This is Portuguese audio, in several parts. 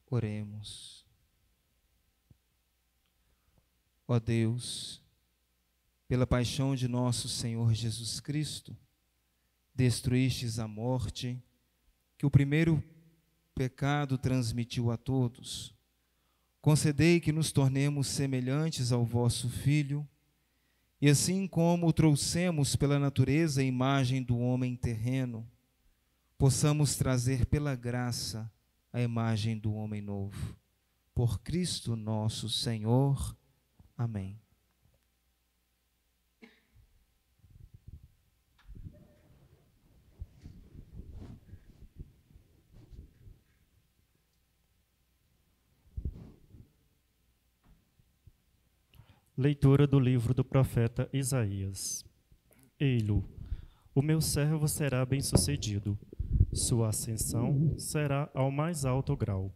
Oremos. Ó Deus, pela paixão de nosso Senhor Jesus Cristo, destruístes a morte que o primeiro pecado transmitiu a todos. Concedei que nos tornemos semelhantes ao vosso Filho, e assim como o trouxemos pela natureza a imagem do homem terreno, possamos trazer pela graça a imagem do homem novo. Por Cristo nosso Senhor. Amém. Leitura do livro do profeta Isaías. Ei-lo, o meu servo será bem-sucedido, sua ascensão será ao mais alto grau.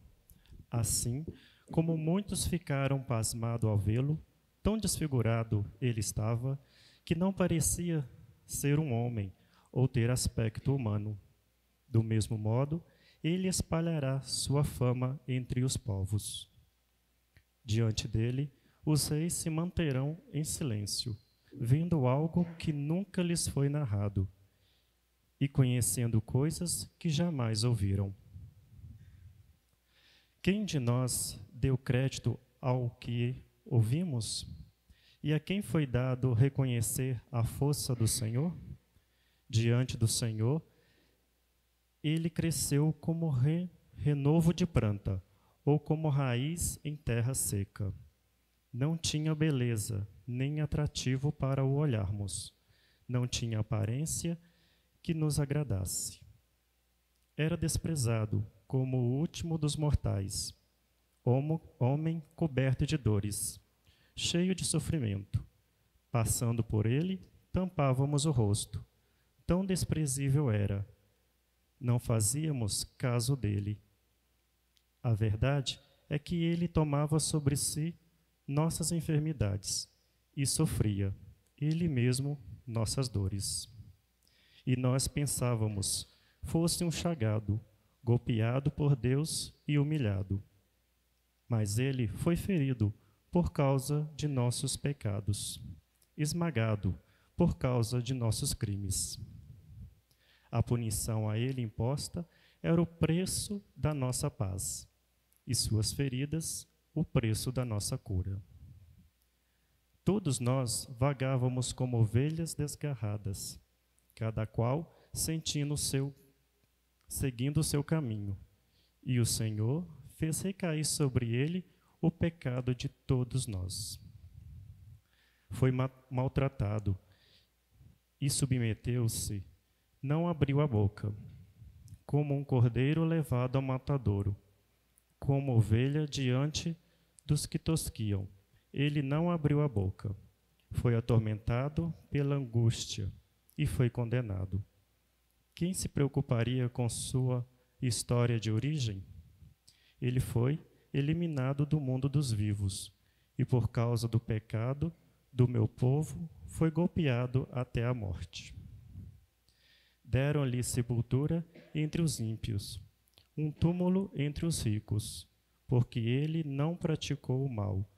Assim, como muitos ficaram pasmados ao vê-lo, tão desfigurado ele estava, que não parecia ser um homem ou ter aspecto humano. Do mesmo modo, ele espalhará sua fama entre os povos. Diante dele, os reis se manterão em silêncio, vendo algo que nunca lhes foi narrado e conhecendo coisas que jamais ouviram. Quem de nós deu crédito ao que ouvimos? E a quem foi dado reconhecer a força do Senhor? Diante do Senhor, ele cresceu como renovo de planta, ou como raiz em terra seca. Não tinha beleza, nem atrativo para o olharmos. Não tinha aparência que nos agradasse. Era desprezado como o último dos mortais, homem coberto de dores, cheio de sofrimento. Passando por ele, tampávamos o rosto. Tão desprezível era. Não fazíamos caso dele. A verdade é que ele tomava sobre si nossas enfermidades e sofria, ele mesmo, nossas dores. E nós pensávamos, fosse um chagado, golpeado por Deus e humilhado. Mas ele foi ferido por causa de nossos pecados, esmagado por causa de nossos crimes. A punição a ele imposta era o preço da nossa paz, e suas feridas o preço da nossa cura. Todos nós vagávamos como ovelhas desgarradas, cada qual seguindo o seu caminho, e o Senhor fez recair sobre ele o pecado de todos nós. Foi maltratado e submeteu-se, não abriu a boca, como um cordeiro levado ao matadouro, como ovelha diante dos que tosquiam. Ele não abriu a boca. Foi atormentado pela angústia e foi condenado. Quem se preocuparia com sua história de origem? Ele foi eliminado do mundo dos vivos e, por causa do pecado do meu povo, foi golpeado até a morte. Deram-lhe sepultura entre os ímpios, um túmulo entre os ricos, porque ele não praticou o mal,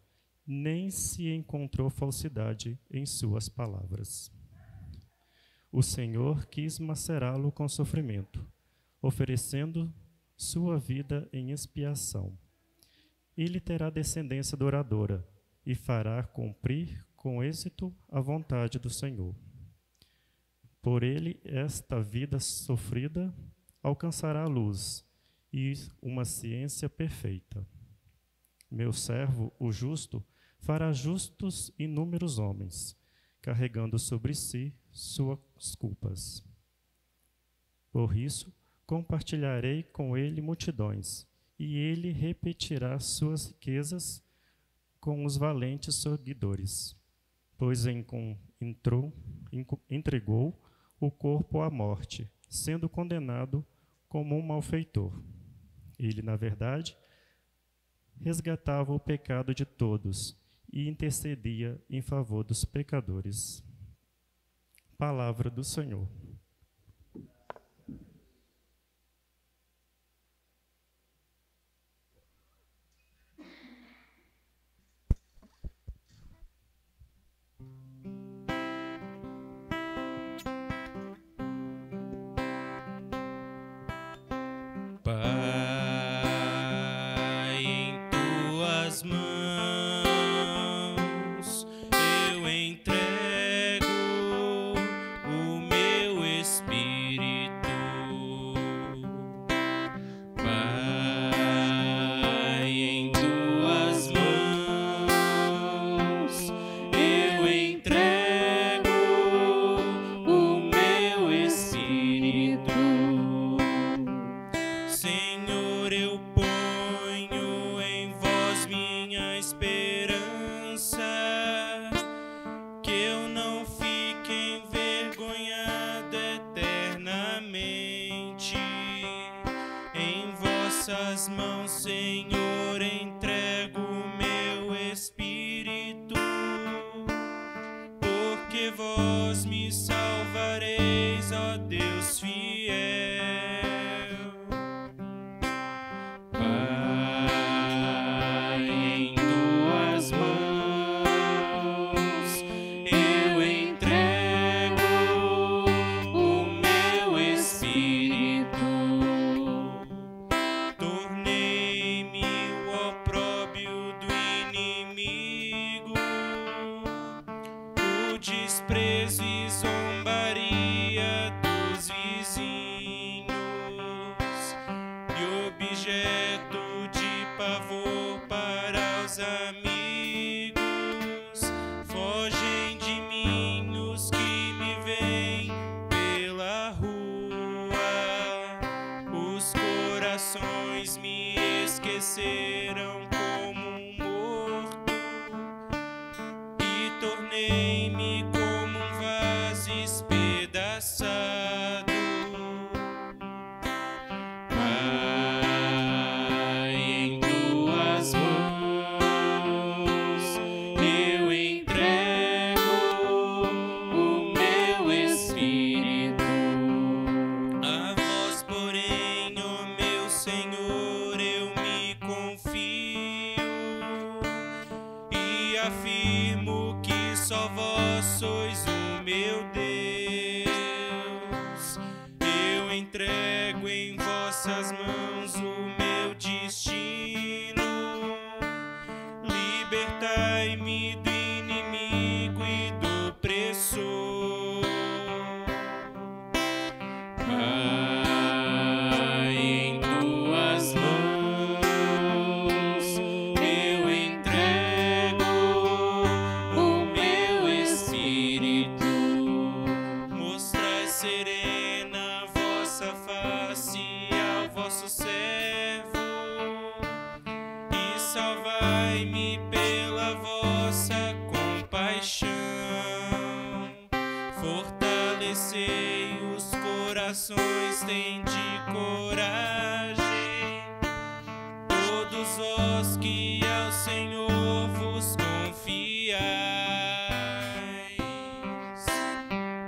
nem se encontrou falsidade em suas palavras. O Senhor quis macerá-lo com sofrimento, oferecendo sua vida em expiação. Ele terá descendência douradora e fará cumprir com êxito a vontade do Senhor. Por ele, esta vida sofrida alcançará a luz e uma ciência perfeita. Meu servo, o justo, fará justos inúmeros homens, carregando sobre si suas culpas. Por isso, compartilharei com ele multidões, e ele repetirá suas riquezas com os valentes seguidores, pois entregou o corpo à morte, sendo condenado como um malfeitor. Ele, na verdade, resgatava o pecado de todos e intercedia em favor dos pecadores. Palavra do Senhor. tuas mãos, Senhor, entrego o meu espírito, porque vós me salvareis, ó Deus fiel. Pai, em tuas mãos eu entrego o meu espírito. Tornei-me o opróbrio do inimigo, o desprezo e zombaria dos vizinhos, e objeto de pavor para os amigos. Fogem de mim os que me veem pela rua, os corações me esqueceram como um morto, e tornei-me como um vaso espedaçado. Pai, em tuas mãos eu entrego o meu espírito. A vós, porém, ó meu Senhor, eu me confio e afirmo que só vós sois o meu Deus. Eu entrego em vossas mãos o meu destino. Libertai-me do inimigo e do opressor. Pai, em tuas mãos eu entrego o meu espírito. Mostrai serena a vossa face ao vosso servo, e salvai-me pela vossa compaixão. Fortalecei os corações, tende coragem, todos vós que ao Senhor vos confiais.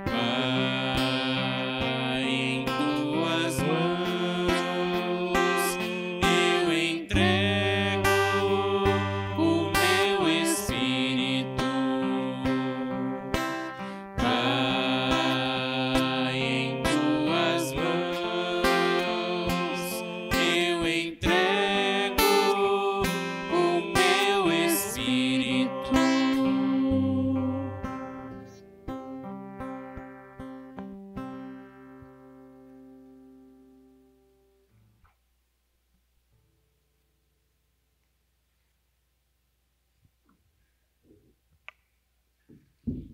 Pai, em tuas mãos eu entrego o meu espírito. Pai, em tuas mãos eu entrego o meu espírito.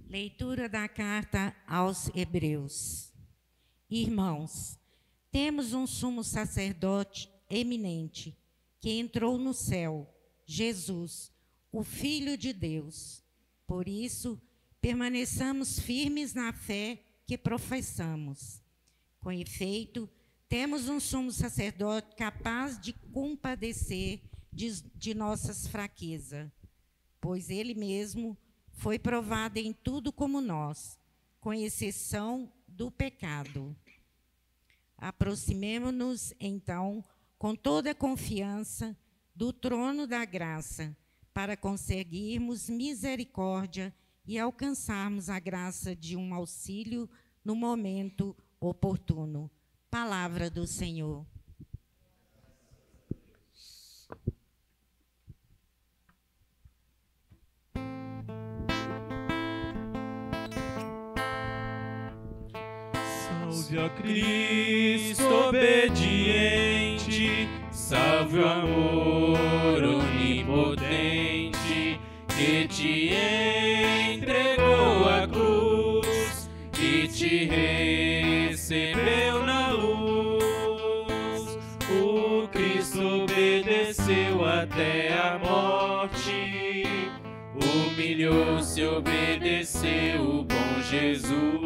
Leitura da carta aos Hebreus. Irmãos, temos um sumo sacerdote eminente que entrou no céu, Jesus, o Filho de Deus. Por isso, permaneçamos firmes na fé que professamos. Com efeito, temos um sumo sacerdote capaz de compadecer de nossas fraquezas, pois ele mesmo foi provado em tudo como nós, com exceção do pecado. Aproximemo-nos, então, com toda a confiança do trono da graça, para conseguirmos misericórdia e alcançarmos a graça de um auxílio no momento oportuno. Palavra do Senhor. Salve a Cristo obediente, salve o amor onipotente, que te entregou a cruz e te recebeu na luz. O Cristo obedeceu até a morte, humilhou-se, obedeceu o bom Jesus.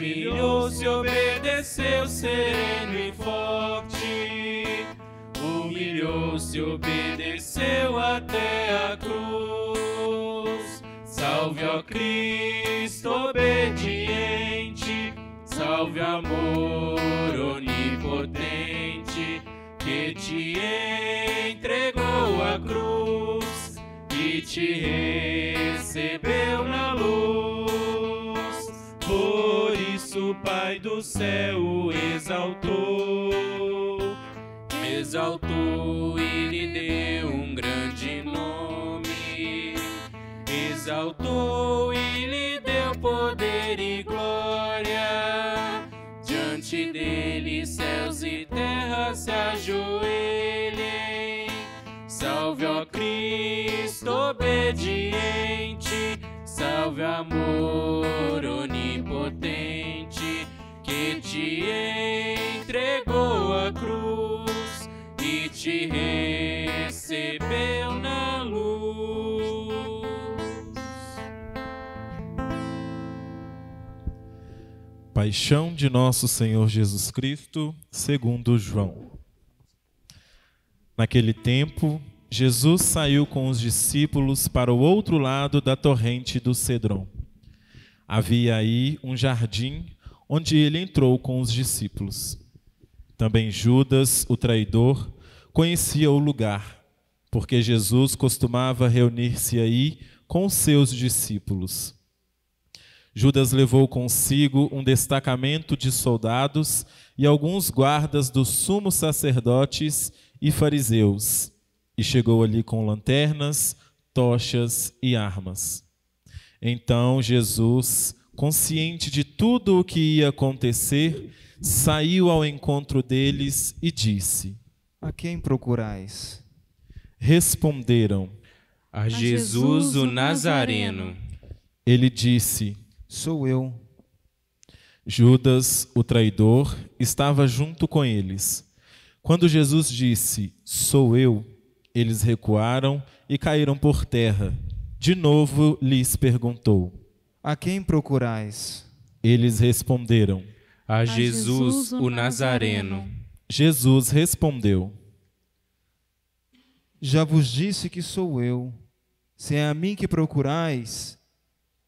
Humilhou-se, obedeceu, sereno e forte. Humilhou-se, obedeceu até a cruz. Salve, ó Cristo obediente, salve, amor onipotente, que te entregou a cruz e te recebeu na luz. Por isso o Pai do céu o exaltou e lhe deu um grande nome. Exaltou e lhe deu poder e glória. Diante dele céus e terra se ajoelhem. Salve, ó Cristo obediente, salve, amor onipotente, que te entregou a cruz e te recebeu na luz. Paixão de nosso Senhor Jesus Cristo, segundo João. Naquele tempo, Jesus saiu com os discípulos para o outro lado da torrente do Cedron. Havia aí um jardim onde ele entrou com os discípulos. Também Judas, o traidor, conhecia o lugar, porque Jesus costumava reunir-se aí com os seus discípulos. Judas levou consigo um destacamento de soldados e alguns guardas dos sumos sacerdotes e fariseus, e chegou ali com lanternas, tochas e armas. Então Jesus, consciente de tudo o que ia acontecer, saiu ao encontro deles e disse: A quem procurais? Responderam: A Jesus o Nazareno. Ele disse: Sou eu. Judas, o traidor, estava junto com eles. Quando Jesus disse: Sou eu, eles recuaram e caíram por terra. De novo lhes perguntou: A quem procurais? Eles responderam: A Jesus o Nazareno. Jesus respondeu: Já vos disse que sou eu. Se é a mim que procurais,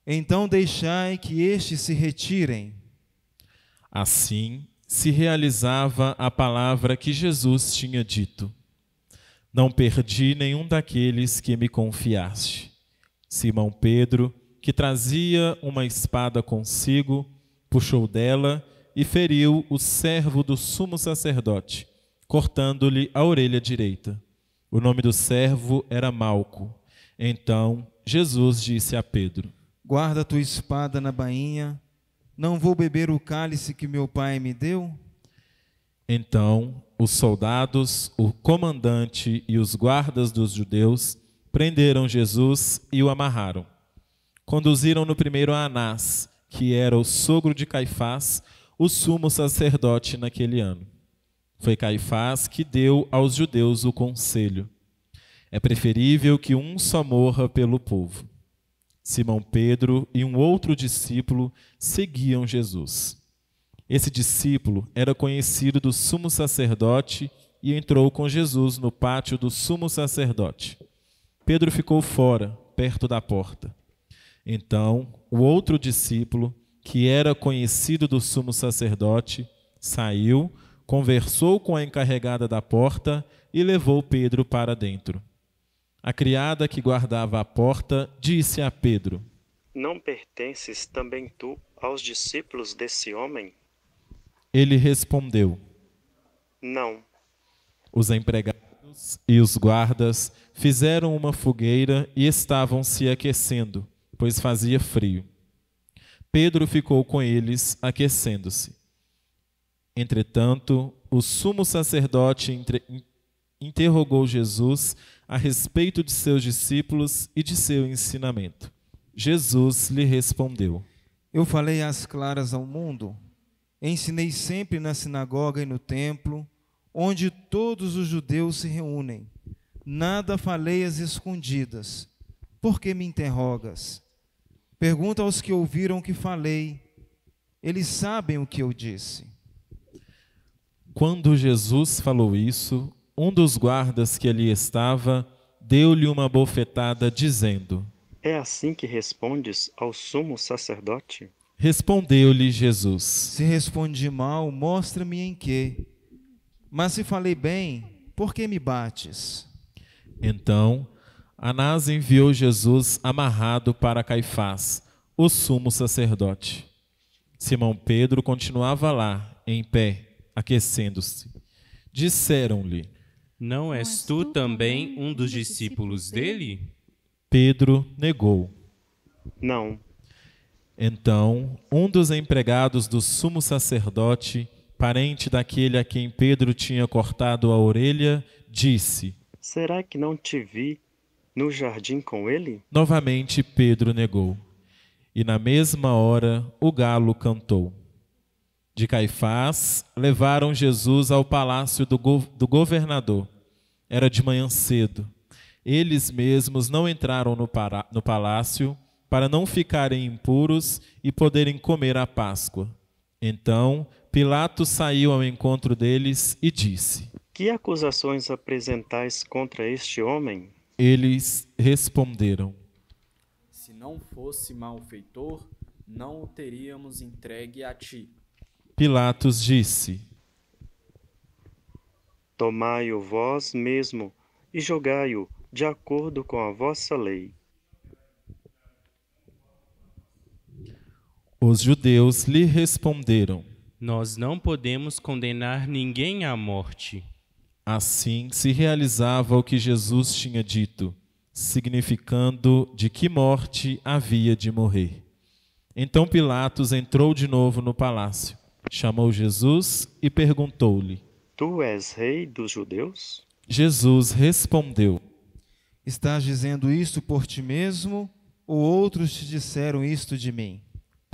então deixai que estes se retirem. Assim se realizava a palavra que Jesus tinha dito: Não perdi nenhum daqueles que me confiaste. Simão Pedro, que trazia uma espada consigo, puxou dela e feriu o servo do sumo sacerdote, cortando-lhe a orelha direita. O nome do servo era Malco. Então Jesus disse a Pedro: Guarda tua espada na bainha. Não vou beber o cálice que meu pai me deu? Então os soldados, o comandante e os guardas dos judeus prenderam Jesus e o amarraram. Conduziram-no primeiro a Anás, que era o sogro de Caifás, o sumo sacerdote naquele ano. Foi Caifás que deu aos judeus o conselho: é preferível que um só morra pelo povo. Simão Pedro e um outro discípulo seguiam Jesus. Esse discípulo era conhecido do sumo sacerdote e entrou com Jesus no pátio do sumo sacerdote. Pedro ficou fora, perto da porta. Então, o outro discípulo, que era conhecido do sumo sacerdote, saiu, conversou com a encarregada da porta e levou Pedro para dentro. A criada que guardava a porta disse a Pedro: Não pertences também tu aos discípulos desse homem? Ele respondeu: Não. Os empregados e os guardas fizeram uma fogueira e estavam se aquecendo, pois fazia frio. Pedro ficou com eles, aquecendo-se. Entretanto, o sumo sacerdote interrogou Jesus a respeito de seus discípulos e de seu ensinamento. Jesus lhe respondeu: Eu falei às claras ao mundo. Ensinei sempre na sinagoga e no templo, onde todos os judeus se reúnem. Nada falei às escondidas. Por que me interrogas? Pergunta aos que ouviram o que falei. Eles sabem o que eu disse. Quando Jesus falou isso, um dos guardas que ali estava deu-lhe uma bofetada, dizendo: É assim que respondes ao sumo sacerdote? Respondeu-lhe Jesus: Se respondi mal, mostra-me em quê. Mas se falei bem, por que me bates? Então, Anás enviou Jesus amarrado para Caifás, o sumo sacerdote. Simão Pedro continuava lá, em pé, aquecendo-se. Disseram-lhe: Não és tu também um dos discípulos dele? Pedro negou. Não. Então, um dos empregados do sumo sacerdote, parente daquele a quem Pedro tinha cortado a orelha, disse: Será que não te vi no jardim com ele? Novamente Pedro negou. E na mesma hora o galo cantou. De Caifás levaram Jesus ao palácio do governador. Era de manhã cedo. Eles mesmos não entraram no palácio para não ficarem impuros e poderem comer a Páscoa. Então Pilatos saiu ao encontro deles e disse: Que acusações apresentais contra este homem? Eles responderam: Se não fosse malfeitor, não o teríamos entregue a ti. Pilatos disse: Tomai-o vós mesmo e julgai-o de acordo com a vossa lei. Os judeus lhe responderam: Nós não podemos condenar ninguém à morte. Assim se realizava o que Jesus tinha dito, significando de que morte havia de morrer. Então Pilatos entrou de novo no palácio, chamou Jesus e perguntou-lhe: Tu és rei dos judeus? Jesus respondeu: Estás dizendo isto por ti mesmo, ou outros te disseram isto de mim?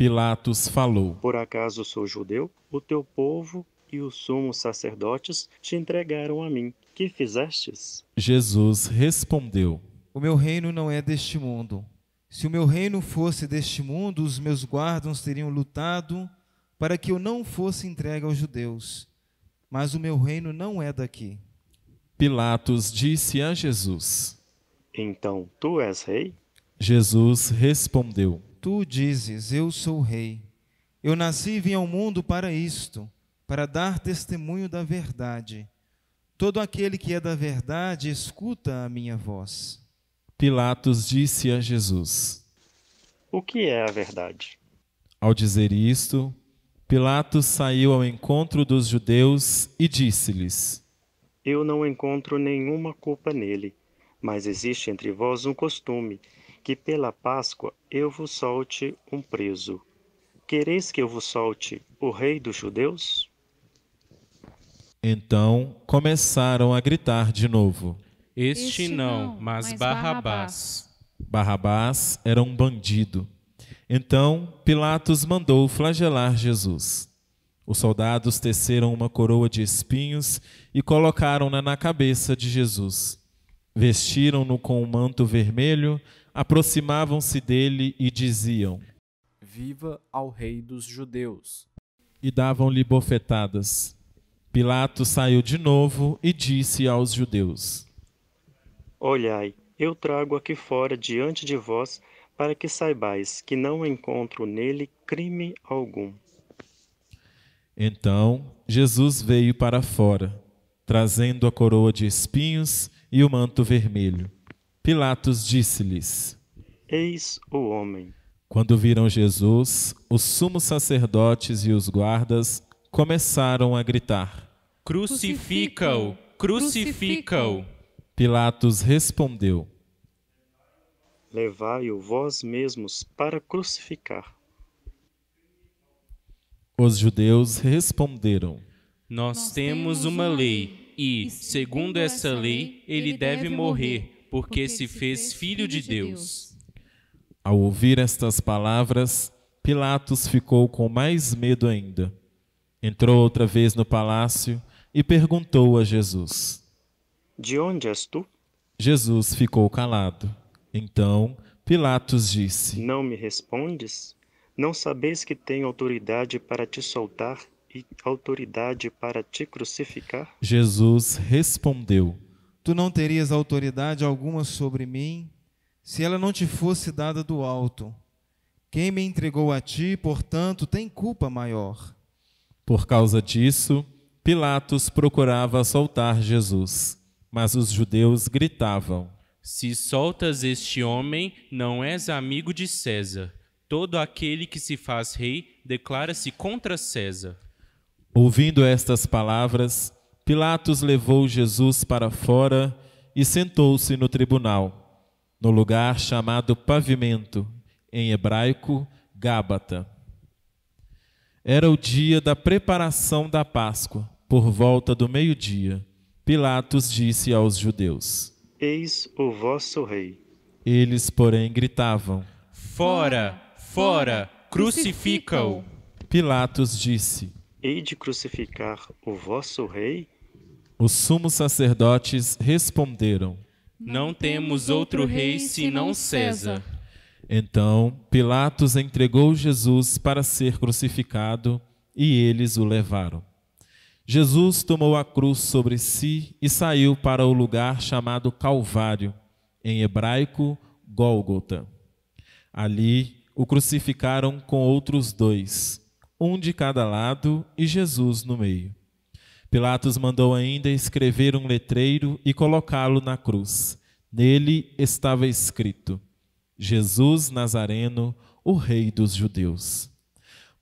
Pilatos falou: Por acaso sou judeu? O teu povo e os sumos sacerdotes te entregaram a mim. Que fizestes? Jesus respondeu: O meu reino não é deste mundo. Se o meu reino fosse deste mundo, os meus guardas teriam lutado para que eu não fosse entregue aos judeus. Mas o meu reino não é daqui. Pilatos disse a Jesus: Então, tu és rei? Jesus respondeu: Tu dizes, eu sou rei. Eu nasci e vim ao mundo para isto, para dar testemunho da verdade. Todo aquele que é da verdade escuta a minha voz. Pilatos disse a Jesus: O que é a verdade? Ao dizer isto, Pilatos saiu ao encontro dos judeus e disse-lhes: Eu não encontro nenhuma culpa nele, mas existe entre vós um costume, que pela Páscoa eu vos solte um preso. Quereis que eu vos solte o rei dos judeus? Então começaram a gritar de novo. Este não, mas Barrabás. Barrabás era um bandido. Então Pilatos mandou flagelar Jesus. Os soldados teceram uma coroa de espinhos e colocaram-na na cabeça de Jesus. Vestiram-no com um manto vermelho, aproximavam-se dele e diziam: Viva ao rei dos judeus! E davam-lhe bofetadas. Pilatos saiu de novo e disse aos judeus: Olhai, eu trago aqui fora diante de vós, para que saibais que não encontro nele crime algum. Então Jesus veio para fora, trazendo a coroa de espinhos e o manto vermelho. Pilatos disse-lhes: Eis o homem. Quando viram Jesus, os sumos sacerdotes e os guardas começaram a gritar. Crucifica-o! Crucifica-o! Pilatos respondeu: Levai-o vós mesmos para crucificar. Os judeus responderam: Nós temos uma lei e, segundo essa lei, ele deve morrer, porque se fez filho de Deus. Ao ouvir estas palavras, Pilatos ficou com mais medo ainda. Entrou outra vez no palácio e perguntou a Jesus. De onde és tu? Jesus ficou calado. Então Pilatos disse: Não me respondes? Não sabeis que tenho autoridade para te soltar e autoridade para te crucificar? Jesus respondeu: Tu não terias autoridade alguma sobre mim, se ela não te fosse dada do alto. Quem me entregou a ti, portanto, tem culpa maior. Por causa disso, Pilatos procurava soltar Jesus, mas os judeus gritavam: Se soltas este homem, não és amigo de César. Todo aquele que se faz rei declara-se contra César. Ouvindo estas palavras, Pilatos levou Jesus para fora e sentou-se no tribunal, no lugar chamado Pavimento, em hebraico, Gábata. Era o dia da preparação da Páscoa, por volta do meio-dia. Pilatos disse aos judeus: Eis o vosso rei. Eles, porém, gritavam: Fora, fora, crucifica-o. Pilatos disse: Hei de crucificar o vosso rei? Os sumos sacerdotes responderam: Não temos outro rei senão César. Então Pilatos entregou Jesus para ser crucificado e eles o levaram. Jesus tomou a cruz sobre si e saiu para o lugar chamado Calvário, em hebraico, Gólgota. Ali o crucificaram com outros dois, um de cada lado e Jesus no meio. Pilatos mandou ainda escrever um letreiro e colocá-lo na cruz. Nele estava escrito: Jesus Nazareno, o Rei dos Judeus.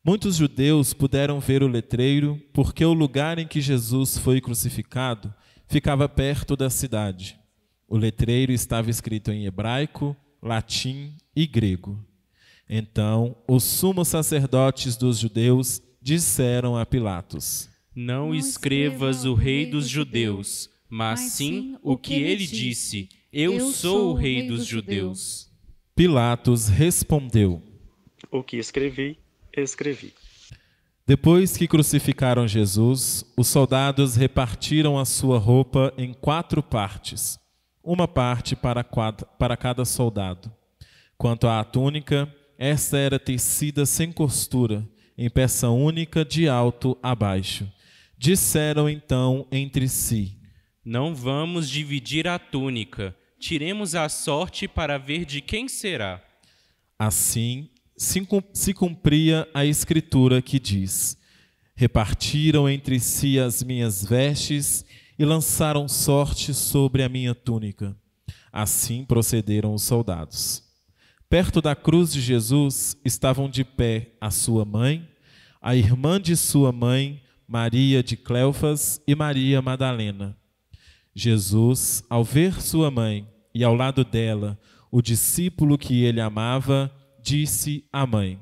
Muitos judeus puderam ver o letreiro porque o lugar em que Jesus foi crucificado ficava perto da cidade. O letreiro estava escrito em hebraico, latim e grego. Então, os sumos sacerdotes dos judeus disseram a Pilatos: Não escrevas o Rei dos Judeus, mas sim o que ele disse: Eu sou o Rei dos Judeus. Pilatos respondeu: O que escrevi, escrevi. Depois que crucificaram Jesus, os soldados repartiram a sua roupa em 4 partes, uma parte para cada soldado. Quanto à túnica, esta era tecida sem costura, em peça única de alto a baixo. Disseram então entre si: Não vamos dividir a túnica. Tiremos a sorte para ver de quem será. Assim se cumpria a escritura que diz: Repartiram entre si as minhas vestes e lançaram sorte sobre a minha túnica. Assim procederam os soldados. Perto da cruz de Jesus estavam de pé a sua mãe, a irmã de sua mãe, Maria de Cleofas e Maria Madalena. Jesus, ao ver sua mãe e ao lado dela o discípulo que ele amava, disse à mãe: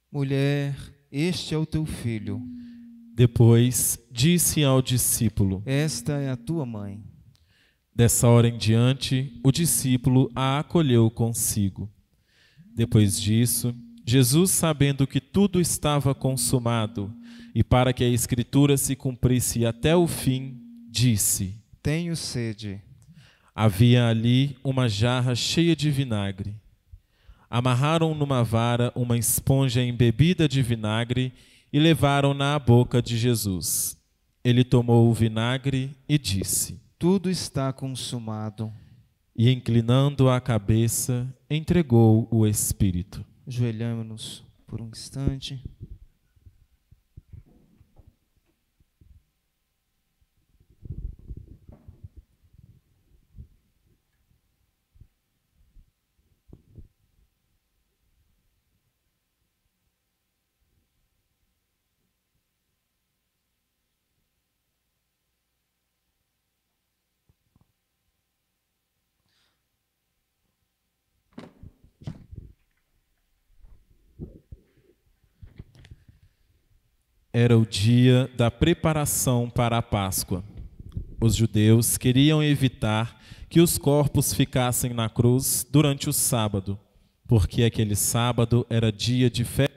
Mulher, este é o teu filho. Depois disse ao discípulo: Esta é a tua mãe. Dessa hora em diante, o discípulo a acolheu consigo. Depois disso, Jesus, sabendo que tudo estava consumado e para que a Escritura se cumprisse até o fim, disse: Tenho sede. Havia ali uma jarra cheia de vinagre. Amarraram numa vara uma esponja embebida de vinagre e levaram-na à boca de Jesus. Ele tomou o vinagre e disse: Tudo está consumado. E, inclinando a cabeça, entregou o Espírito. Ajoelhamo-nos por um instante. Era o dia da preparação para a Páscoa. Os judeus queriam evitar que os corpos ficassem na cruz durante o sábado, porque aquele sábado era dia de festa.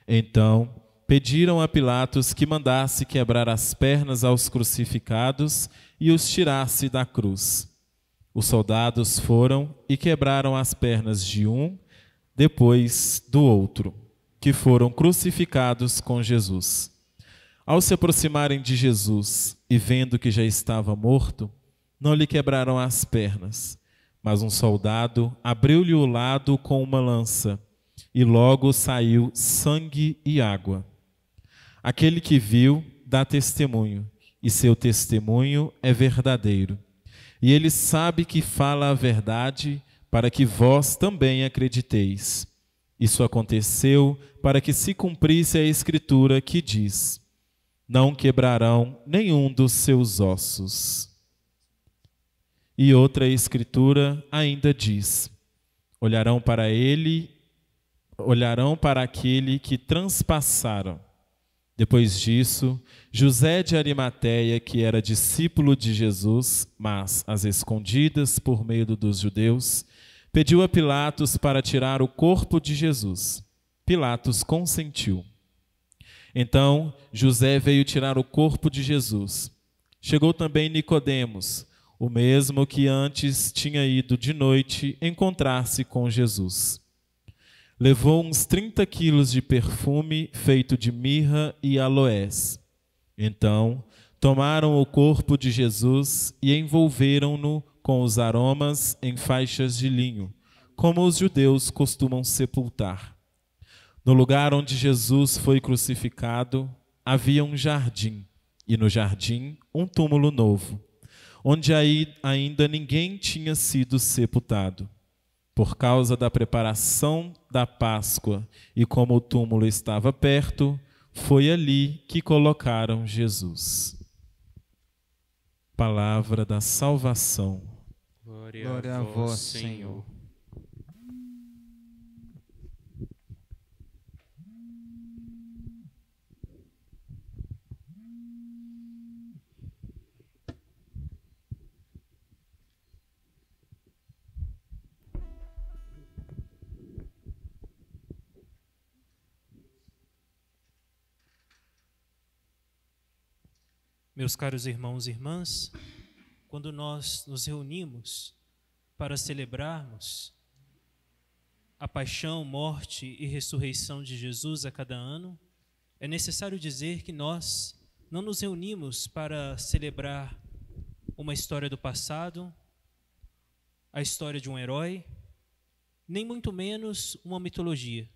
Então, pediram a Pilatos que mandasse quebrar as pernas aos crucificados e os tirasse da cruz. Os soldados foram e quebraram as pernas de um, depois do outro, que foram crucificados com Jesus. Ao se aproximarem de Jesus e vendo que já estava morto, não lhe quebraram as pernas, mas um soldado abriu-lhe o lado com uma lança, e logo saiu sangue e água. Aquele que viu dá testemunho, e seu testemunho é verdadeiro. E ele sabe que fala a verdade, para que vós também acrediteis. Isso aconteceu para que se cumprisse a Escritura que diz: não quebrarão nenhum dos seus ossos. E outra Escritura ainda diz: olharão para aquele que transpassaram. Depois disso, José de Arimateia, que era discípulo de Jesus, mas às escondidas por medo dos judeus, pediu a Pilatos para tirar o corpo de Jesus. Pilatos consentiu. Então José veio tirar o corpo de Jesus. Chegou também Nicodemos, o mesmo que antes tinha ido de noite encontrar-se com Jesus. Levou uns 30 quilos de perfume feito de mirra e aloés. Então tomaram o corpo de Jesus e envolveram-no com os aromas em faixas de linho, como os judeus costumam sepultar. No lugar onde Jesus foi crucificado, havia um jardim, e no jardim um túmulo novo, onde ainda ninguém tinha sido sepultado. Por causa da preparação da Páscoa e como o túmulo estava perto, foi ali que colocaram Jesus. Palavra da salvação. Glória a vós, Senhor. Meus caros irmãos e irmãs, quando nós nos reunimos para celebrarmos a paixão, morte e ressurreição de Jesus a cada ano, é necessário dizer que nós não nos reunimos para celebrar uma história do passado, a história de um herói, nem muito menos uma mitologia.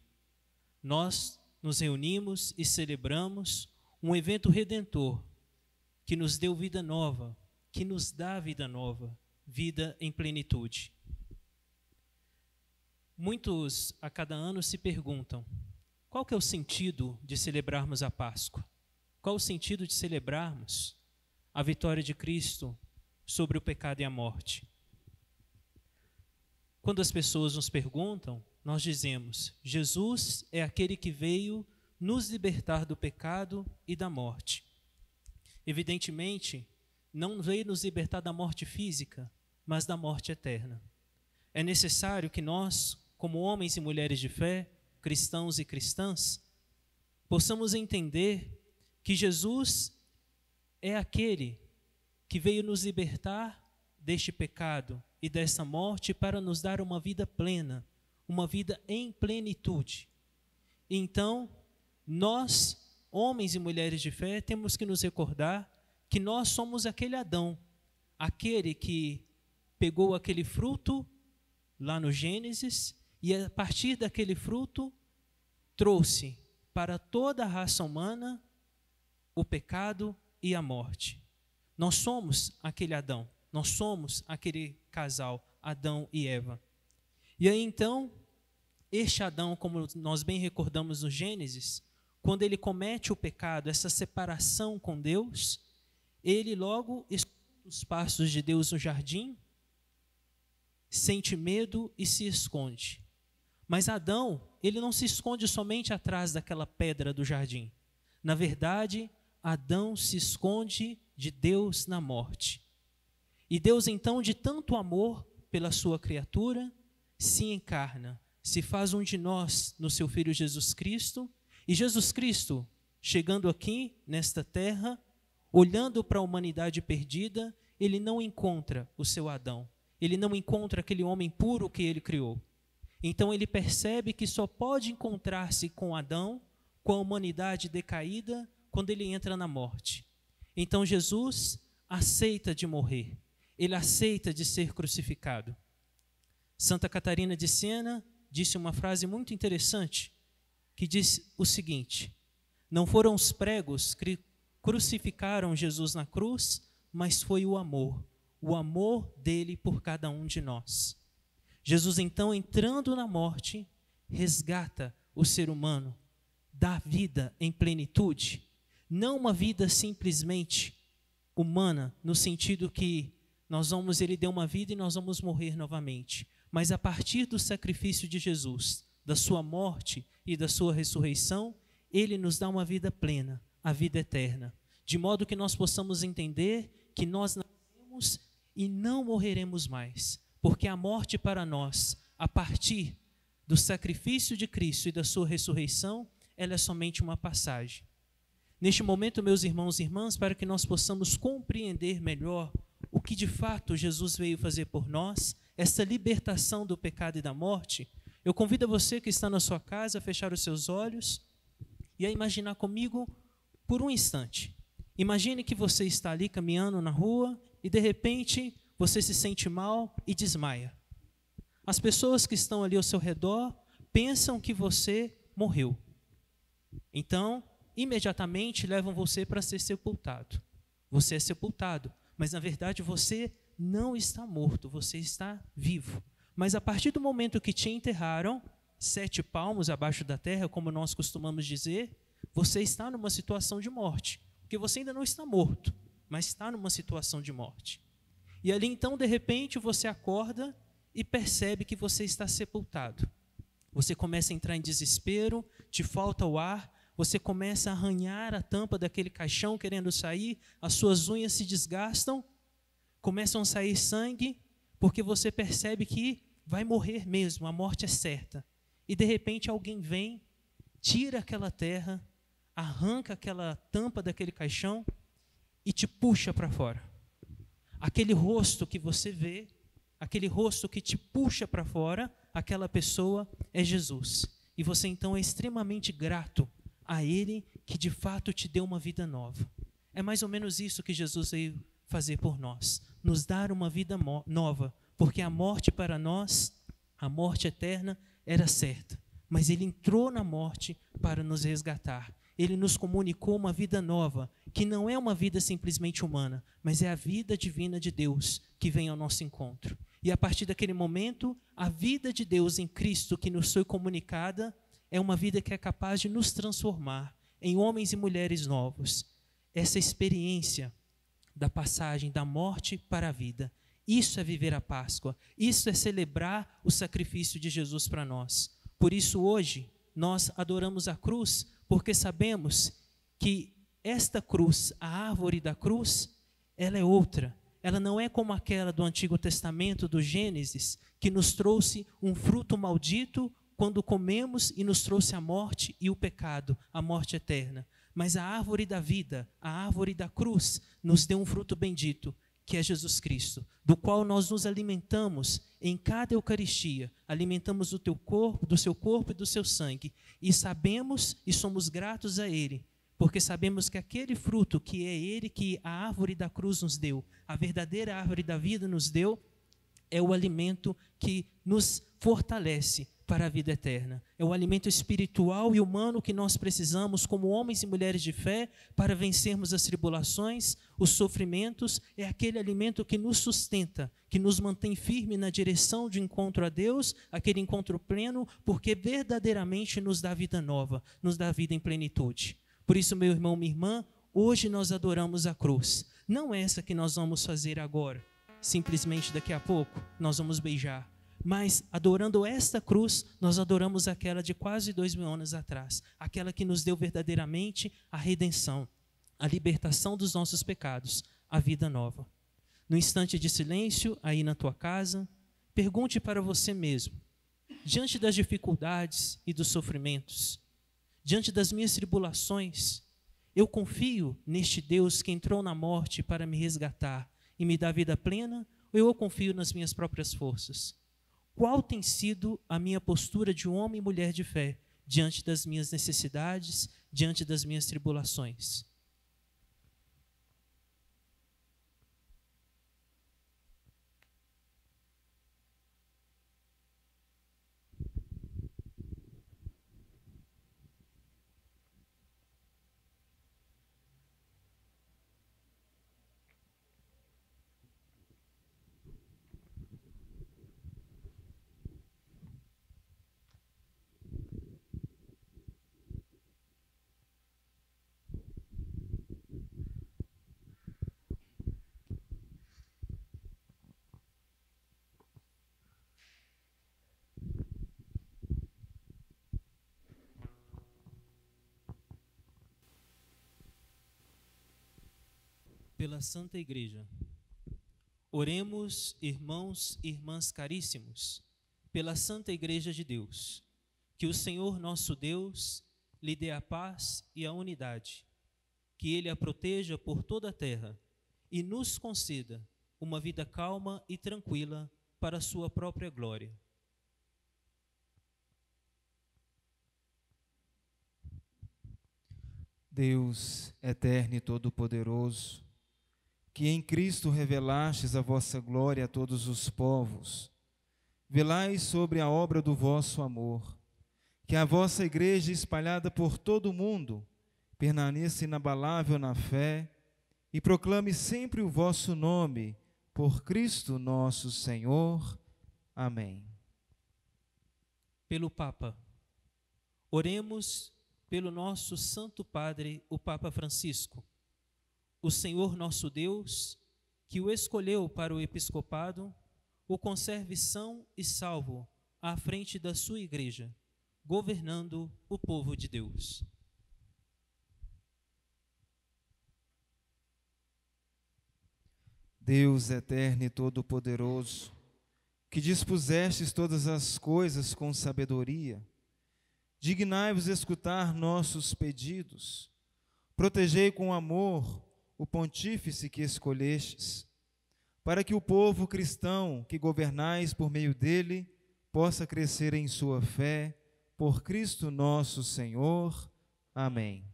Nós nos reunimos e celebramos um evento redentor que nos deu vida nova, que nos dá vida nova, vida em plenitude. Muitos a cada ano se perguntam: qual que é o sentido de celebrarmos a Páscoa? Qual o sentido de celebrarmos a vitória de Cristo sobre o pecado e a morte? Quando as pessoas nos perguntam, nós dizemos: Jesus é aquele que veio nos libertar do pecado e da morte. Evidentemente, não veio nos libertar da morte física, mas da morte eterna. É necessário que nós, como homens e mulheres de fé, cristãos e cristãs, possamos entender que Jesus é aquele que veio nos libertar deste pecado e dessa morte para nos dar uma vida plena, uma vida em plenitude. Então, nós, homens e mulheres de fé, temos que nos recordar que nós somos aquele Adão, aquele que pegou aquele fruto lá no Gênesis e a partir daquele fruto trouxe para toda a raça humana o pecado e a morte. Nós somos aquele Adão, nós somos aquele casal, Adão e Eva. E aí então, este Adão, como nós bem recordamos no Gênesis, quando ele comete o pecado, essa separação com Deus, ele logo escuta os passos de Deus no jardim, sente medo e se esconde. Mas Adão, ele não se esconde somente atrás daquela pedra do jardim. Na verdade, Adão se esconde de Deus na morte. E Deus, então, de tanto amor pela sua criatura, se encarna, se faz um de nós no seu Filho Jesus Cristo. E Jesus Cristo, chegando aqui nesta terra, olhando para a humanidade perdida, ele não encontra o seu Adão, ele não encontra aquele homem puro que ele criou. Então ele percebe que só pode encontrar-se com Adão, com a humanidade decaída, quando ele entra na morte. Então Jesus aceita de morrer, ele aceita de ser crucificado. Santa Catarina de Siena disse uma frase muito interessante, que diz o seguinte: não foram os pregos que crucificaram Jesus na cruz, mas foi o amor dele por cada um de nós. Jesus, então, entrando na morte, resgata o ser humano, dá vida em plenitude, não uma vida simplesmente humana, no sentido que ele deu uma vida e nós vamos morrer novamente, mas a partir do sacrifício de Jesus, da sua morte e da sua ressurreição, ele nos dá uma vida plena, a vida eterna, de modo que nós possamos entender que nós nascemos e não morreremos mais, porque a morte para nós, a partir do sacrifício de Cristo e da sua ressurreição, ela é somente uma passagem. Neste momento, meus irmãos e irmãs, para que nós possamos compreender melhor o que de fato Jesus veio fazer por nós, essa libertação do pecado e da morte, eu convido a você que está na sua casa a fechar os seus olhos e a imaginar comigo por um instante. Imagine que você está ali caminhando na rua e de repente você se sente mal e desmaia. As pessoas que estão ali ao seu redor pensam que você morreu. Então, imediatamente levam você para ser sepultado. Você é sepultado, mas na verdade você não está morto, você está vivo. Mas a partir do momento que te enterraram, 7 palmos abaixo da terra, como nós costumamos dizer, você está numa situação de morte. Porque você ainda não está morto, mas está numa situação de morte. E ali então, de repente, você acorda e percebe que você está sepultado. Você começa a entrar em desespero, te falta o ar, você começa a arranhar a tampa daquele caixão querendo sair, as suas unhas se desgastam, começam a sair sangue, porque você percebe que vai morrer mesmo, a morte é certa. E de repente alguém vem, tira aquela terra, arranca aquela tampa daquele caixão e te puxa para fora. Aquele rosto que você vê, aquele rosto que te puxa para fora, aquela pessoa é Jesus. E você então é extremamente grato a Ele que de fato te deu uma vida nova. É mais ou menos isso que Jesus veio fazer por nós, nos dar uma vida nova, porque a morte para nós, a morte eterna, era certa. Mas Ele entrou na morte para nos resgatar. Ele nos comunicou uma vida nova, que não é uma vida simplesmente humana, mas é a vida divina de Deus que vem ao nosso encontro. E a partir daquele momento, a vida de Deus em Cristo que nos foi comunicada é uma vida que é capaz de nos transformar em homens e mulheres novos. Essa experiência da passagem da morte para a vida, isso é viver a Páscoa, isso é celebrar o sacrifício de Jesus para nós. Por isso hoje nós adoramos a cruz, porque sabemos que esta cruz, a árvore da cruz, ela é outra. Ela não é como aquela do Antigo Testamento, do Gênesis, que nos trouxe um fruto maldito quando comemos e nos trouxe a morte e o pecado, a morte eterna. Mas a árvore da vida, a árvore da cruz, nos deu um fruto bendito, que é Jesus Cristo, do qual nós nos alimentamos em cada Eucaristia, alimentamos do teu corpo, do seu corpo e do seu sangue, e sabemos e somos gratos a Ele, porque sabemos que aquele fruto que é Ele, que a árvore da cruz nos deu, a verdadeira árvore da vida nos deu, é o alimento que nos fortalece para a vida eterna. É o alimento espiritual e humano que nós precisamos como homens e mulheres de fé para vencermos as tribulações, os sofrimentos. É aquele alimento que nos sustenta, que nos mantém firme na direção de encontro a Deus, aquele encontro pleno, porque verdadeiramente nos dá vida nova, nos dá vida em plenitude. Por isso, meu irmão, minha irmã, hoje nós adoramos a cruz. Não essa que nós vamos fazer agora, simplesmente daqui a pouco nós vamos beijar. Mas, adorando esta cruz, nós adoramos aquela de quase 2000 anos atrás. Aquela que nos deu verdadeiramente a redenção, a libertação dos nossos pecados, a vida nova. No instante de silêncio, aí na tua casa, pergunte para você mesmo, diante das dificuldades e dos sofrimentos, diante das minhas tribulações, eu confio neste Deus que entrou na morte para me resgatar e me dar vida plena, ou eu confio nas minhas próprias forças? Qual tem sido a minha postura de homem e mulher de fé diante das minhas necessidades, diante das minhas tribulações? Pela Santa Igreja. Oremos, irmãos e irmãs caríssimos, pela Santa Igreja de Deus, que o Senhor nosso Deus lhe dê a paz e a unidade, que Ele a proteja por toda a terra e nos conceda uma vida calma e tranquila para a sua própria glória. Deus eterno e todo-poderoso, que em Cristo revelastes a vossa glória a todos os povos, velai sobre a obra do vosso amor, que a vossa igreja espalhada por todo o mundo permaneça inabalável na fé e proclame sempre o vosso nome, por Cristo nosso Senhor. Amém. Pelo Papa. Oremos pelo nosso Santo Padre, o Papa Francisco. O Senhor nosso Deus, que o escolheu para o episcopado, o conserve são e salvo à frente da sua igreja, governando o povo de Deus. Deus eterno e todo-poderoso, que dispusestes todas as coisas com sabedoria, dignai-vos escutar nossos pedidos, protegei com amor o pontífice que escolhestes, para que o povo cristão que governais por meio dele possa crescer em sua fé, por Cristo nosso Senhor. Amém.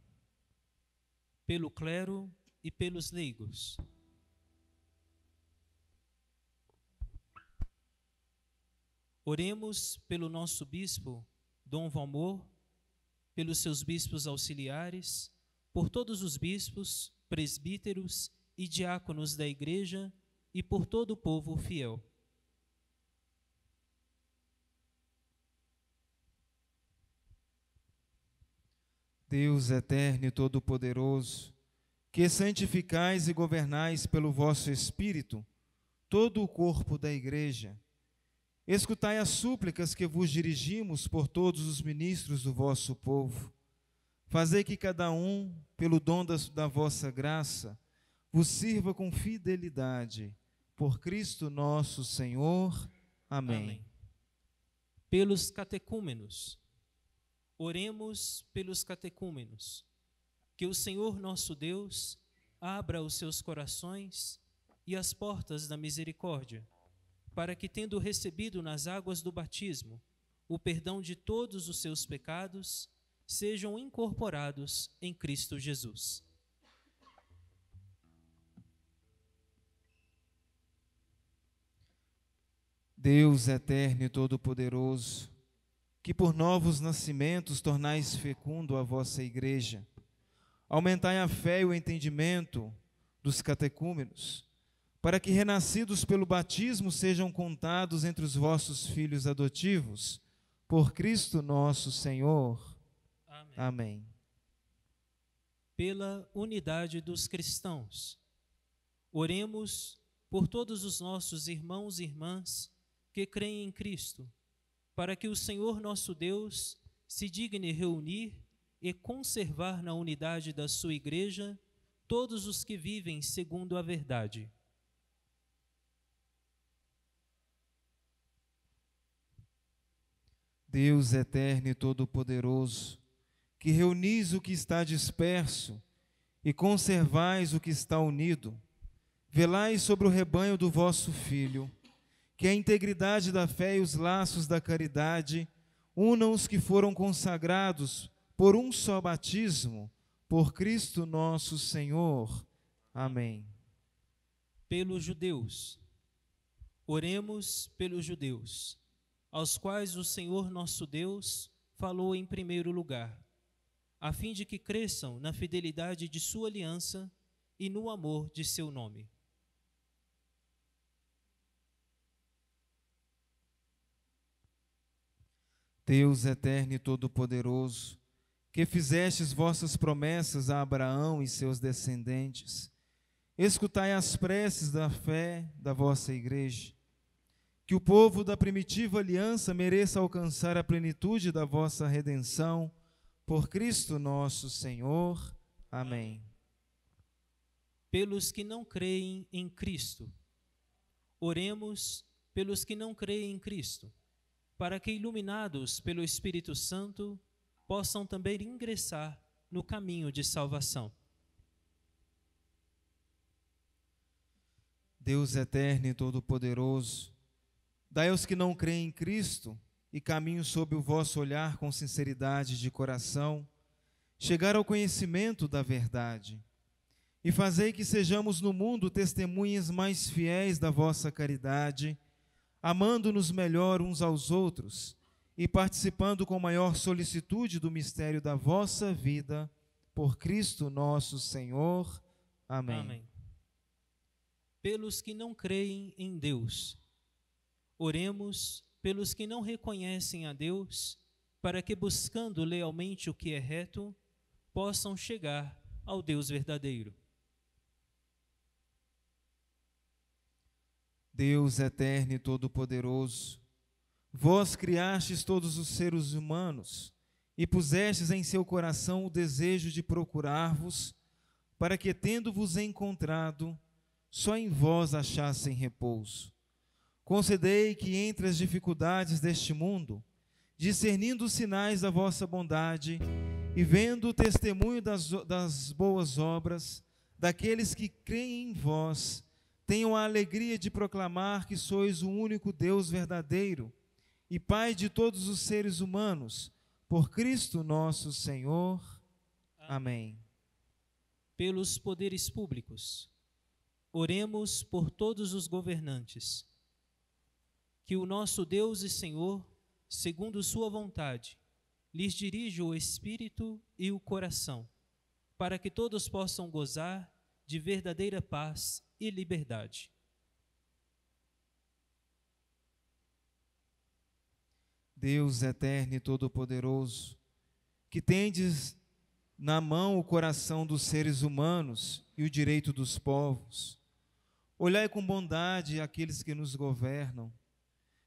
Pelo clero e pelos leigos. Oremos pelo nosso bispo, Dom Valmor, pelos seus bispos auxiliares, por todos os bispos, presbíteros e diáconos da igreja e por todo o povo fiel. Deus eterno e todo-poderoso, que santificais e governais pelo vosso Espírito todo o corpo da igreja, escutai as súplicas que vos dirigimos por todos os ministros do vosso povo. Fazei que cada um, pelo dom da vossa graça, vos sirva com fidelidade. Por Cristo nosso Senhor. Amém. Amém. Pelos catecúmenos. Oremos pelos catecúmenos. Que o Senhor nosso Deus abra os seus corações e as portas da misericórdia, para que, tendo recebido nas águas do batismo o perdão de todos os seus pecados, sejam incorporados em Cristo Jesus. Deus eterno e todo-poderoso, que por novos nascimentos tornais fecundo a vossa igreja, aumentai a fé e o entendimento dos catecúmenos, para que, renascidos pelo batismo, sejam contados entre os vossos filhos adotivos, por Cristo nosso Senhor. Amém. Amém. Pela unidade dos cristãos. Oremos por todos os nossos irmãos e irmãs que creem em Cristo, para que o Senhor nosso Deus se digne reunir e conservar na unidade da sua igreja todos os que vivem segundo a verdade. Deus eterno e todo-poderoso, que reunis o que está disperso e conservais o que está unido, Velai sobre o rebanho do vosso Filho, que a integridade da fé e os laços da caridade unam os que foram consagrados por um só batismo, por Cristo nosso Senhor. Amém. Pelos judeus. Oremos pelos judeus, aos quais o Senhor nosso Deus falou em primeiro lugar, a fim de que cresçam na fidelidade de sua aliança e no amor de seu nome. Deus eterno e todo-poderoso, que fizestes vossas promessas a Abraão e seus descendentes, escutai as preces da fé da vossa igreja, que o povo da primitiva aliança mereça alcançar a plenitude da vossa redenção, por Cristo nosso Senhor. Amém. Pelos que não creem em Cristo. Oremos pelos que não creem em Cristo, para que, iluminados pelo Espírito Santo, possam também ingressar no caminho de salvação. Deus eterno e todo-poderoso, dai aos que não creem em Cristo e caminham sob o vosso olhar com sinceridade de coração, chegar ao conhecimento da verdade. E fazei que sejamos no mundo testemunhas mais fiéis da vossa caridade, amando-nos melhor uns aos outros e participando com maior solicitude do mistério da vossa vida, por Cristo nosso Senhor. Amém. Amém. Pelos que não creem em Deus. Oremos pelos que não reconhecem a Deus, para que, buscando lealmente o que é reto, possam chegar ao Deus verdadeiro. Deus eterno e todo-poderoso, vós criastes todos os seres humanos e pusestes em seu coração o desejo de procurar-vos, para que, tendo-vos encontrado, só em vós achassem repouso. Concedei que entre as dificuldades deste mundo, discernindo os sinais da vossa bondade e vendo o testemunho das boas obras daqueles que creem em vós, tenham a alegria de proclamar que sois o único Deus verdadeiro e Pai de todos os seres humanos, por Cristo nosso Senhor. Amém. Pelos poderes públicos. Oremos por todos os governantes. Que o nosso Deus e Senhor, segundo sua vontade, lhes dirija o espírito e o coração, para que todos possam gozar de verdadeira paz e liberdade. Deus eterno e todo-poderoso, que tendes na mão o coração dos seres humanos e o direito dos povos, olhai com bondade aqueles que nos governam,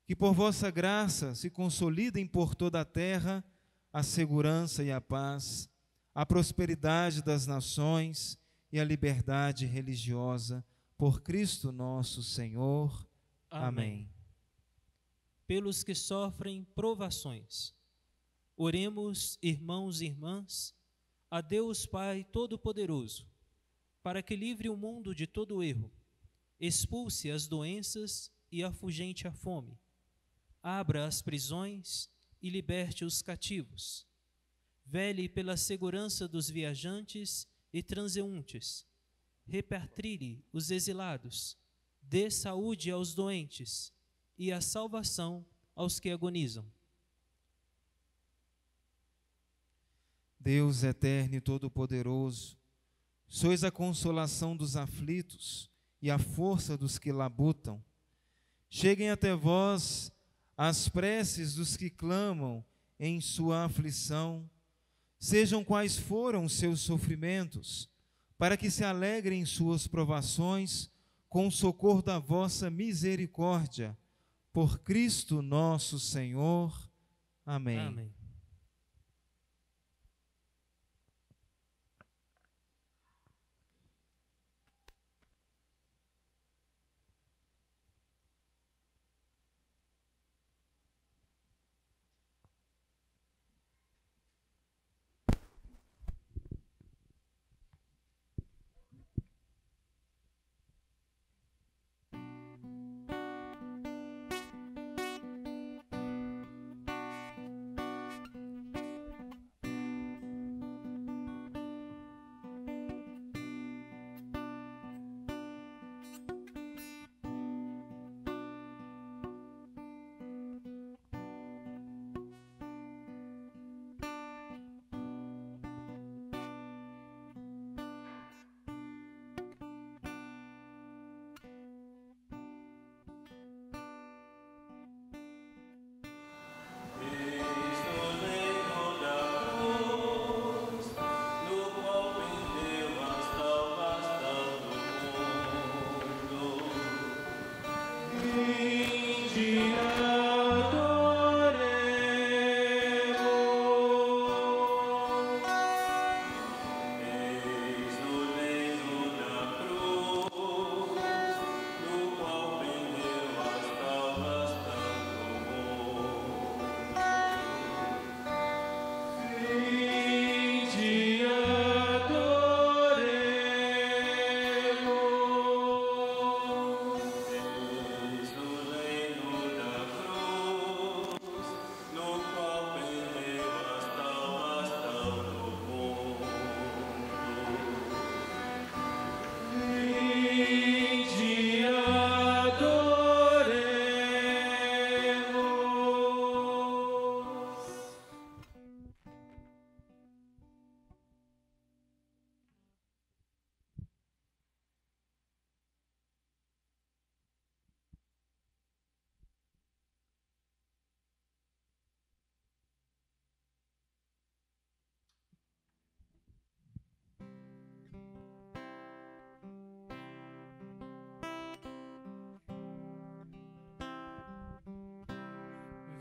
que por vossa graça se consolidem por toda a terra a segurança e a paz, a prosperidade das nações e a liberdade religiosa, por Cristo nosso Senhor. Amém. Pelos que sofrem provações. Oremos, irmãos e irmãs, a Deus Pai Todo-Poderoso, para que livre o mundo de todo erro, expulse as doenças e afugente a fome, abra as prisões e liberte os cativos, vele pela segurança dos viajantes e transeuntes, repatrie os exilados, dê saúde aos doentes e a salvação aos que agonizam. Deus eterno e todo-poderoso, sois a consolação dos aflitos e a força dos que labutam. Cheguem até vós as preces dos que clamam em sua aflição, sejam quais foram os seus sofrimentos, para que se alegrem em suas provações com o socorro da vossa misericórdia, por Cristo nosso Senhor. Amém. Amém.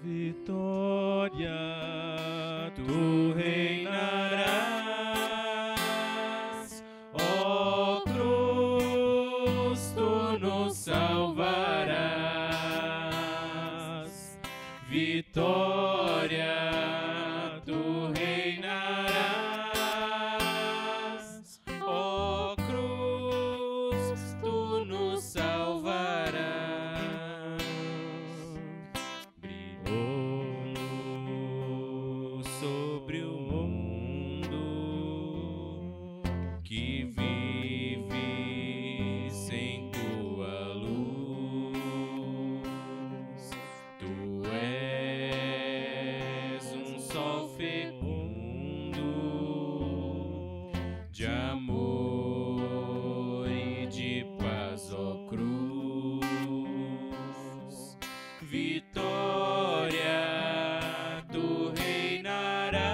Vitória, tu reinarás, ó cruz, tu nos salvarás. Vitória, tu reinarás, ó cruz, tu nos salvarás. Brilhou sobre o mundo que vive sem tua luz. Tu és um sol fecundo de amor e de paz, ó cruz. Vitória, tu reinarás,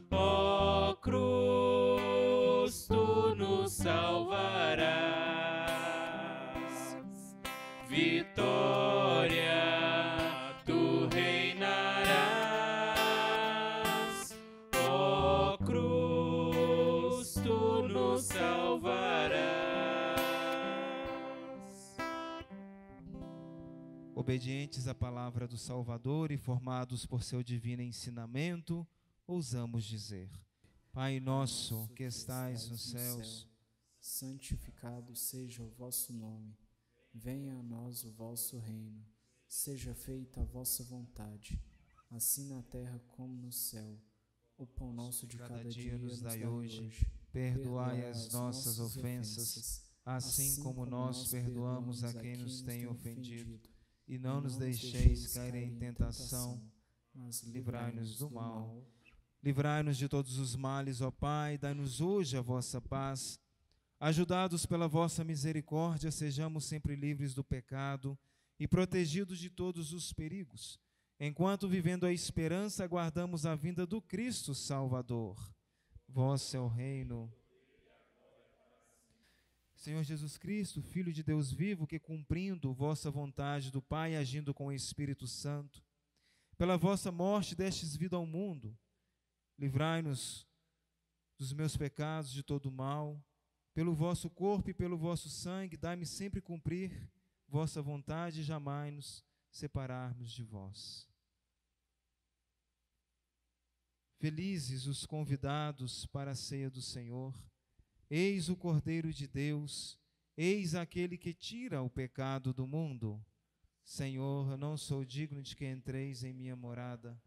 ó cruz, tu nos salvarás. Vitória, tu reinarás, ó cruz, tu nos salvarás. Obedientes à palavra do Salvador e formados por seu divino ensinamento, ousamos dizer: Pai nosso que estais nos céus, santificado seja o vosso nome. Venha a nós o vosso reino. Seja feita a vossa vontade, assim na terra como no céu. O pão nosso de cada dia nos dai hoje. perdoai as nossas ofensas, assim como nós perdoamos a quem nos tem ofendido. E não nos deixeis cair em tentação, mas livrai-nos do mal. Livrai-nos de todos os males, ó Pai, dai-nos hoje a vossa paz. Ajudados pela vossa misericórdia, sejamos sempre livres do pecado e protegidos de todos os perigos, enquanto, vivendo a esperança, aguardamos a vinda do Cristo Salvador. Vosso é o reino. Senhor Jesus Cristo, Filho de Deus vivo, que cumprindo vossa vontade do Pai, agindo com o Espírito Santo, pela vossa morte destes vida ao mundo, livrai-nos dos meus pecados, de todo mal. Pelo vosso corpo e pelo vosso sangue, dai-me sempre cumprir vossa vontade e jamais nos separarmos de vós. Felizes os convidados para a ceia do Senhor. Eis o Cordeiro de Deus, eis aquele que tira o pecado do mundo. Senhor, eu não sou digno de que entreis em minha morada.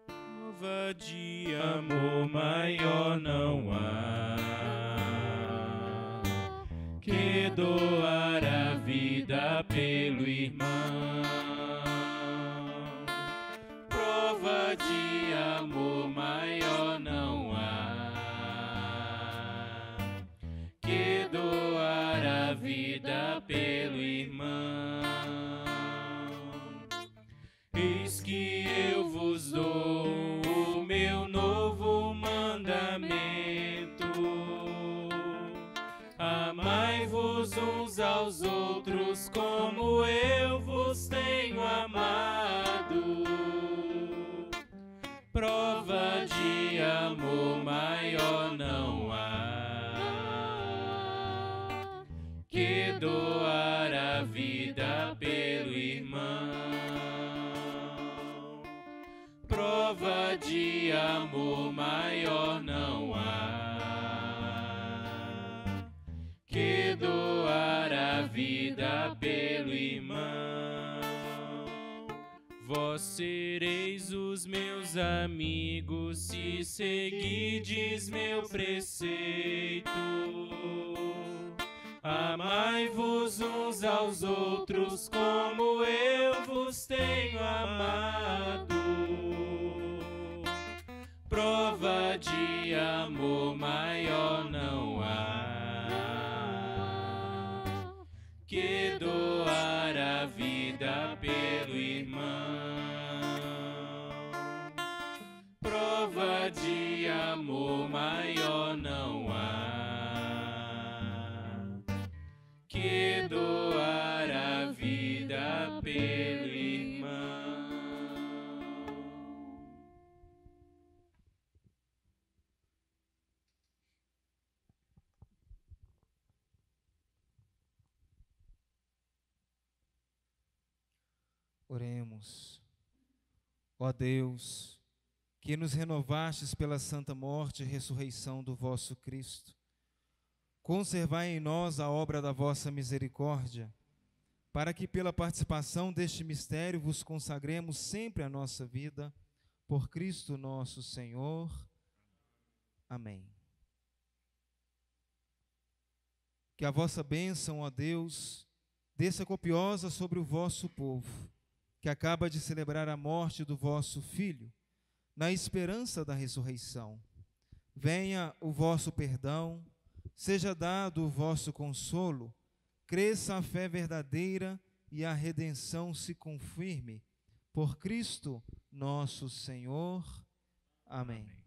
Prova de amor maior não há que doar a vida pelo irmão. Prova de amor maior não há que doar a vida pelo irmão. Eis que eu vos dou o meu novo mandamento: amai-vos uns aos outros como eu vos tenho amado. Prova de amor maior não há que doar a vida pelo irmão. Prova de amor maior não há que doar a vida pelo irmão. Vós sereis os meus amigos se seguides meu preceito. Amai-vos uns aos outros como eu vos tenho amado. Prova de amor maior não há, que doar a vida que doar a vida pelo irmão. Oremos. Ó Deus, que nos renovastes pela santa morte e ressurreição do vosso Cristo, conservai em nós a obra da vossa misericórdia, para que pela participação deste mistério vos consagremos sempre a nossa vida, por Cristo nosso Senhor. Amém. Que a vossa bênção, ó Deus, desça copiosa sobre o vosso povo, que acaba de celebrar a morte do vosso Filho, na esperança da ressurreição. Venha o vosso perdão, seja dado o vosso consolo, cresça a fé verdadeira e a redenção se confirme. Por Cristo nosso Senhor. Amém.